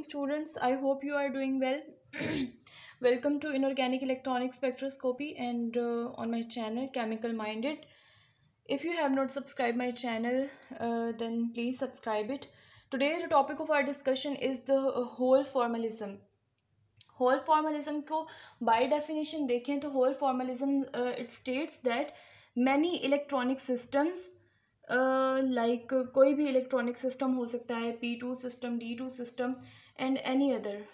morning, students. I hope you are doing well. Welcome to Inorganic Electronic Spectroscopy and on my channel Chemical Minded. If you have not subscribed my channel, then please subscribe it. Today the topic of our discussion is the whole formalism. Whole formalism को by definition देखें तो whole formalism it states that many electronic systems like कोई भी electronic system हो सकता है P2 system, D2 system and any other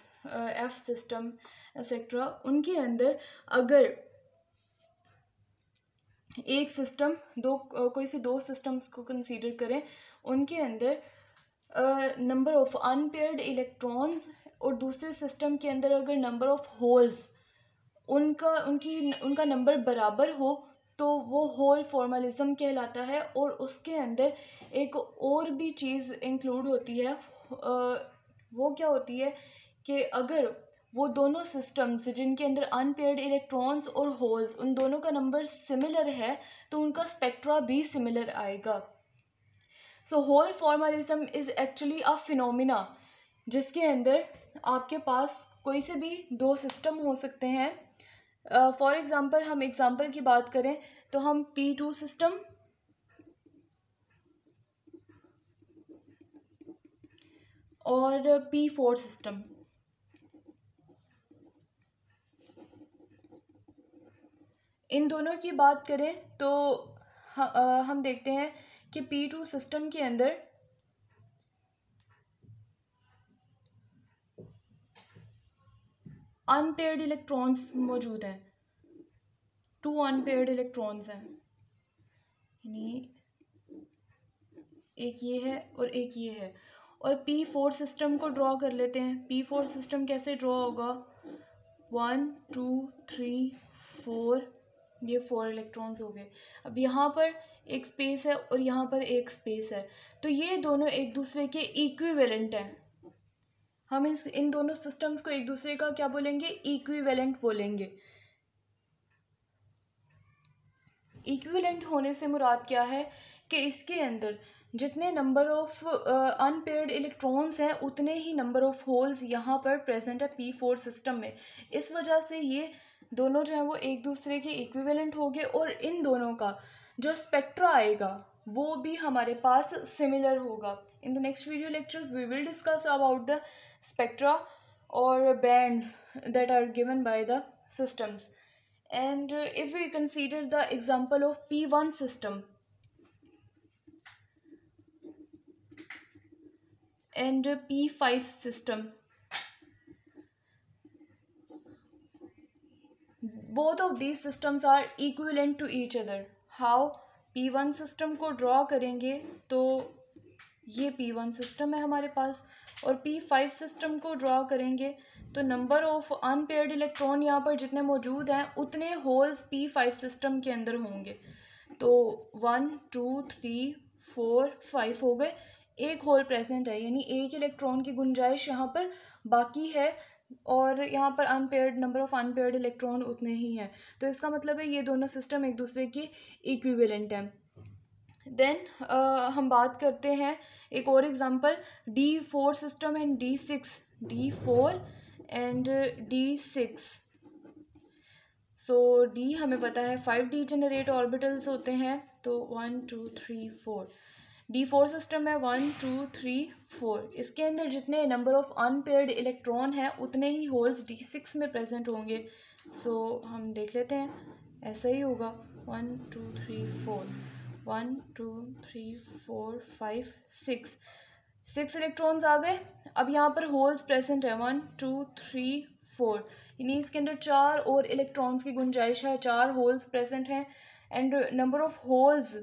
F system etcetera, उनके अंदर अगर एक सिस्टम कोई से दो सिस्टम्स को कंसीडर करें, उनके अंदर नंबर ऑफ अनपेयर्ड इलेक्ट्रॉन्स और दूसरे सिस्टम के अंदर अगर नंबर ऑफ होल्स उनका नंबर बराबर हो तो वो होल फॉर्मलिज्म कहलाता है। और उसके अंदर एक और भी चीज़ इंक्लूड होती है, वो क्या होती है कि अगर वो दोनों सिस्टम्स जिनके अंदर अनपेयर्ड इलेक्ट्रॉन्स और होल्स उन दोनों का नंबर सिमिलर है तो उनका स्पेक्ट्रा भी सिमिलर आएगा। So whole formalism is actually a phenomena जिसके अंदर आपके पास कोई से भी दो सिस्टम हो सकते हैं। फॉर एग्ज़ाम्पल हम एग्ज़ाम्पल की बात करें तो हम P2 सिस्टम और P4 सिस्टम, इन दोनों की बात करें तो हम देखते हैं कि P2 सिस्टम के अंदर अनपेयर्ड इलेक्ट्रॉन्स मौजूद हैं, 2 अनपेयर्ड इलेक्ट्रॉन्स हैं, यानी एक ये है और एक ये है। और P4 सिस्टम को ड्रॉ कर लेते हैं। P4 सिस्टम कैसे ड्रॉ होगा, 1 2 3 4, ये 4 इलेक्ट्रॉन्स हो गए। अब यहाँ पर एक स्पेस है और यहाँ पर एक स्पेस है, तो ये दोनों एक दूसरे के इक्विवेलेंट हैं। हम इन दोनों सिस्टम्स को एक दूसरे का क्या बोलेंगे, इक्विवेलेंट बोलेंगे। इक्विवेलेंट होने से मुराद क्या है कि इसके अंदर जितने नंबर ऑफ अनपेयर्ड इलेक्ट्रॉन्स हैं उतने ही नंबर ऑफ होल्स यहाँ पर प्रेजेंट है P4 सिस्टम में। इस वजह से ये दोनों जो हैं वो एक दूसरे के इक्विवेलेंट हो गए और इन दोनों का जो स्पेक्ट्रा आएगा वो भी हमारे पास सिमिलर होगा। In the next video lectures we will discuss about the spectra और bands that are given by the systems. And if we consider the example of P1 system and P5 system, both of these systems are equivalent to each other. How? P1 system को draw करेंगे तो ये P1 system है हमारे पास, और P5 system को draw करेंगे तो नंबर ऑफ अनपेयर्ड इलेक्ट्रॉन यहाँ पर जितने मौजूद हैं उतने होल्स P5 सिस्टम के अंदर होंगे। तो 1 2 3 4 5 हो गए, एक होल प्रेजेंट है, यानी एक इलेक्ट्रॉन की गुंजाइश यहाँ पर बाकी है और यहाँ पर unpaired number of unpaired electron उतने ही हैं। तो इसका मतलब है ये दोनों सिस्टम एक दूसरे के इक्विवेलेंट हैं। देन हम बात करते हैं एक और example, D4 system and D4 and D6। So D हमें पता है 5 डीजेनरेट ऑर्बिटल्स होते हैं, तो 1 2 3 4। D4 सिस्टम है 1 2 3 4, इसके अंदर जितने नंबर ऑफ अनपेयर्ड इलेक्ट्रॉन हैं उतने ही होल्स D6 में प्रेजेंट होंगे। सो हम देख लेते हैं, ऐसा ही होगा 1 2 3 4, 1 2 3 4 5 6 इलेक्ट्रॉन्स आ गए। अब यहाँ पर होल्स प्रेजेंट है 1 2 3 4, यानी इसके अंदर 4 और इलेक्ट्रॉन्स की गुंजाइश है, 4 होल्स प्रेजेंट हैं and number of holes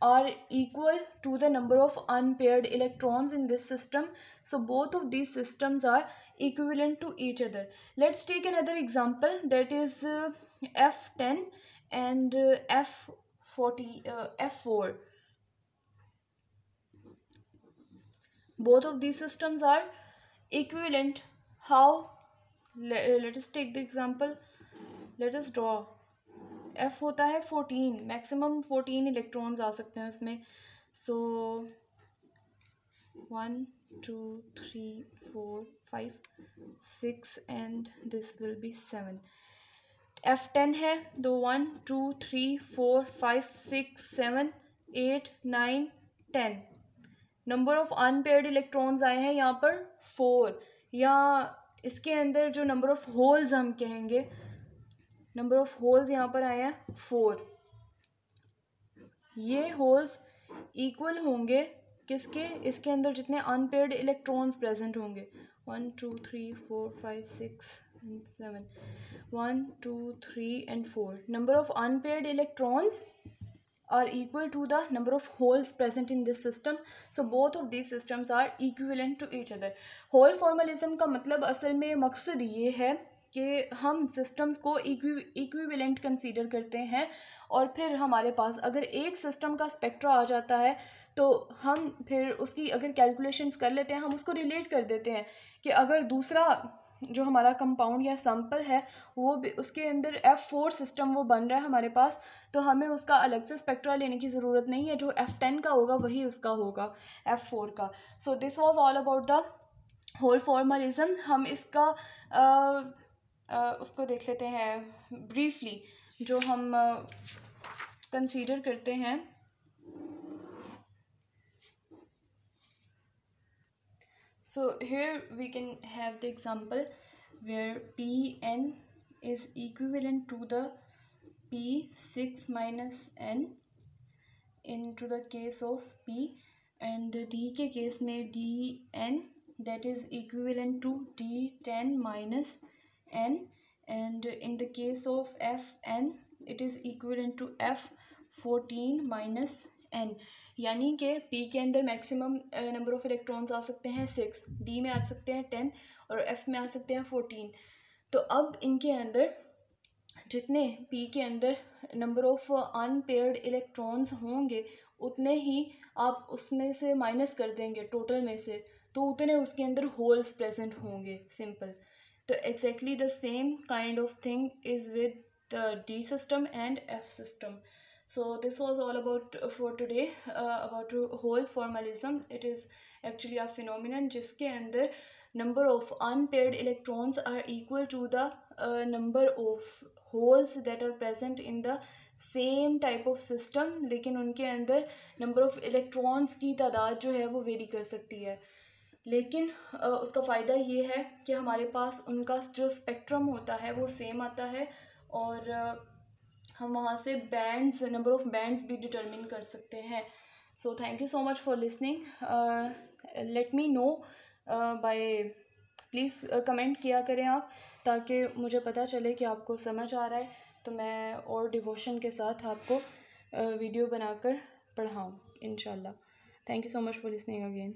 are equal to the number of unpaired electrons in this system. So both of these systems are equivalent to each other. Let's take another example, that is F10 and F4. Both of these systems are equivalent. How? Let us take the example. Let us draw. F होता है 14, maximum 14 electrons आ सकते हैं उसमें। सो 1 2 3 4 5 6 and this will be 7. F10 है तो 1 2 3 4 5 6 7 8 9 10. Number of unpaired electrons आए हैं यहाँ पर 4, या इसके अंदर जो नंबर ऑफ होल्स हम कहेंगे, नंबर ऑफ होल्स यहाँ पर आए हैं 4. ये होल्स इक्वल होंगे किसके, इसके अंदर जितने अनपेयर्ड इलेक्ट्रॉन्स प्रेजेंट होंगे 1 2 3 4 5 6 and 7. 1 2 3 and 4. Number of unpaired electrons are equal to the number of holes present in this system. So both of these systems are equivalent to each other. Hole formalism का मतलब असल में मकसद ये है कि हम सिस्टम्स को इक्विवेलेंट कंसीडर करते हैं और फिर हमारे पास अगर एक सिस्टम का स्पेक्ट्रा आ जाता है तो हम फिर उसकी अगर कैलकुलेशंस कर लेते हैं, हम उसको रिलेट कर देते हैं कि अगर दूसरा जो हमारा कंपाउंड या सैम्पल है वो भी उसके अंदर F4 सिस्टम वो बन रहा है हमारे पास, तो हमें उसका अलग से स्पेक्ट्रा लेने की ज़रूरत नहीं है, जो F10 का होगा वही उसका होगा F4 का. So this was all about the whole formalism. हम इसका उसको देख लेते हैं ब्रीफली, जो हम कंसीडर करते हैं. So here we can have the example where Pn is equivalent to the P6 minus n into the case of P, and D के केस में Dn that is equivalent to D10 minus n, and in the case of Fn it is equivalent to F14 minus n. यानी कि P के अंदर maximum number of electrons आ सकते हैं 6, D में आ सकते हैं 10 और F में आ सकते हैं 14. तो अब इनके अंदर जितने P के अंदर नंबर ऑफ अनपेयर्ड इलेक्ट्रॉन्स होंगे उतने ही आप उसमें से माइनस कर देंगे टोटल में से, तो उतने उसके अंदर होल्स प्रेजेंट होंगे. सिंपल. तो exactly the same kind of thing is with the D system and F system. So this was all about for today about hole formalism. It is actually a phenomenon जिसके अंदर number of unpaired electrons are equal to the number of holes that are present in the same type of system, लेकिन उनके अंदर number of electrons की तादाद जो है वो वेरी कर सकती है. लेकिन उसका फ़ायदा ये है कि हमारे पास उनका जो स्पेक्ट्रम होता है वो सेम आता है और हम वहाँ से बैंड्स, नंबर ऑफ़ बैंड्स भी डिटरमिन कर सकते हैं. So thank you so much for listening. Let me know bye, please comment किया करें आप, ताकि मुझे पता चले कि आपको समझ आ रहा है, तो मैं और डिवोशन के साथ आपको वीडियो बनाकर पढ़ाऊँ इंशाल्लाह. Thank you so much for listening again.